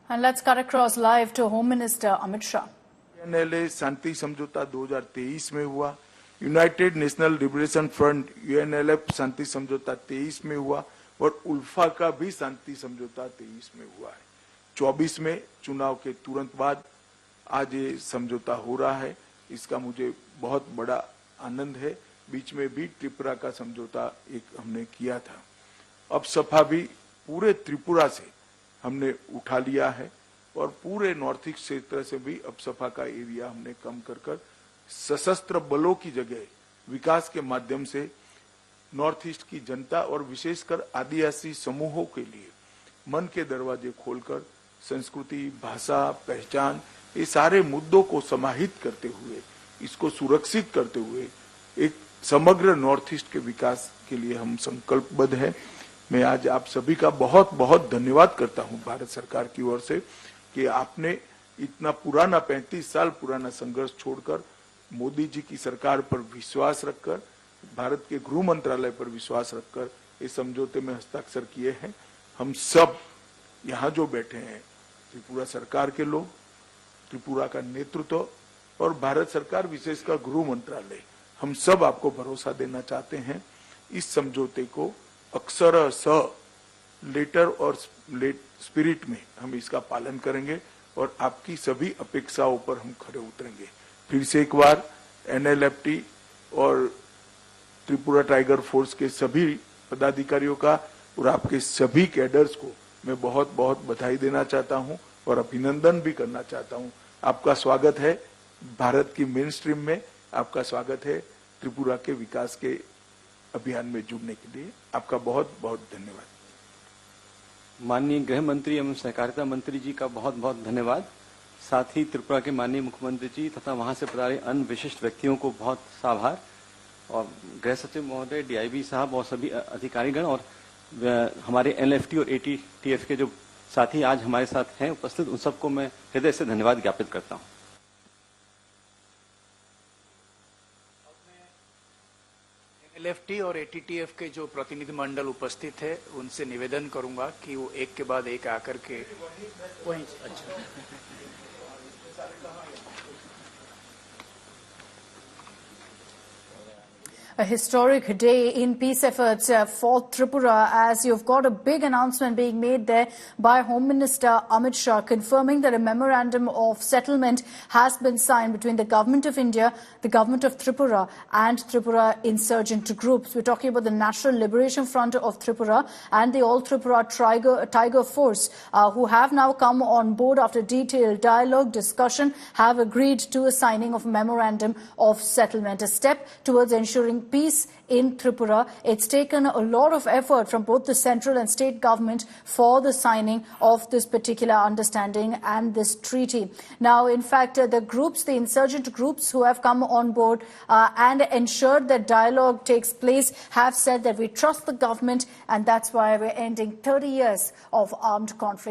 And let's cut across live to Home Minister Amit Shah. यूएनएलए शांति समझौता 2023 में हुआ, United National Liberation Front UNLF शांति समझौता 23 में हुआ और उल्फा का भी शांति समझौता 23 में हुआ है। 24 में चुनाव के तुरंत बाद आज ये समझौता हो रहा है, इसका मुझे बहुत बड़ा आनंद है। बीच में भी त्रिपुरा का समझौता एक हमने किया था। अब सपा भी पूरे त्रिपुरा से हमने उठा लिया है और पूरे नॉर्थ ईस्ट क्षेत्र से भी अब सपा का एरिया हमने कम कर सशस्त्र बलों की जगह विकास के माध्यम से नॉर्थ ईस्ट की जनता और विशेषकर आदिवासी समूहों के लिए मन के दरवाजे खोलकर संस्कृति, भाषा, पहचान, ये सारे मुद्दों को समाहित करते हुए, इसको सुरक्षित करते हुए एक समग्र नॉर्थ ईस्ट के विकास के लिए हम संकल्पबद्ध हैं। मैं आज आप सभी का बहुत बहुत धन्यवाद करता हूं भारत सरकार की ओर से कि आपने इतना पुराना 35 साल पुराना संघर्ष छोड़कर मोदी जी की सरकार पर विश्वास रखकर, भारत के गृह मंत्रालय पर विश्वास रखकर इस समझौते में हस्ताक्षर किए हैं। हम सब यहाँ जो बैठे हैं, त्रिपुरा सरकार के लोग, त्रिपुरा का नेतृत्व और भारत सरकार विशेषकर गृह मंत्रालय, हम सब आपको भरोसा देना चाहते हैं। इस समझौते को अक्षरशः लेटर और स्पिरिट में हम इसका पालन करेंगे और आपकी सभी अपेक्षाओं पर हम खरे उतरेंगे। फिर से एक बार एनएलएफटी और त्रिपुरा टाइगर फोर्स के सभी पदाधिकारियों का और आपके सभी कैडर्स को मैं बहुत बहुत बधाई देना चाहता हूं और अभिनंदन भी करना चाहता हूं। आपका स्वागत है भारत की मेन स्ट्रीम में, आपका स्वागत है त्रिपुरा के विकास के अभियान में जुड़ने के लिए। आपका बहुत बहुत धन्यवाद। माननीय गृह मंत्री एवं सहकारिता मंत्री जी का बहुत बहुत धन्यवाद। साथ ही त्रिपुरा के माननीय मुख्यमंत्री जी तथा वहां से पधारे अन्य विशिष्ट व्यक्तियों को बहुत आभार और गृह सचिव महोदय, डीआईबी साहब और सभी अधिकारीगण और हमारे एनएलएफटी और एटीटीएफ के जो साथी आज हमारे साथ हैं उपस्थित, उन सबको मैं हृदय से धन्यवाद ज्ञापित करता हूं। एनएलएफटी और एटीटीएफ के जो प्रतिनिधि मंडल उपस्थित है उनसे निवेदन करूंगा कि वो एक के बाद एक आकर के वहीं। अच्छा, A historic day in peace efforts for Tripura, as you've got a big announcement being made there by Home Minister Amit Shah confirming that a memorandum of settlement has been signed between the Government of India, the Government of Tripura and Tripura insurgent groups. We're talking about the National Liberation Front of Tripura and the All Tripura Tiger Force, who have now come on board after detailed dialogue, discussion, have agreed to a signing of a memorandum of settlement, a step towards ensuring peace in Tripura. It's taken a lot of effort from both the central and state government for the signing of this particular understanding and this treaty. Now, in fact, the groups, the insurgent groups who have come on board and ensured that dialogue takes place have said that we trust the government and that's why we're ending 30 years of armed conflict.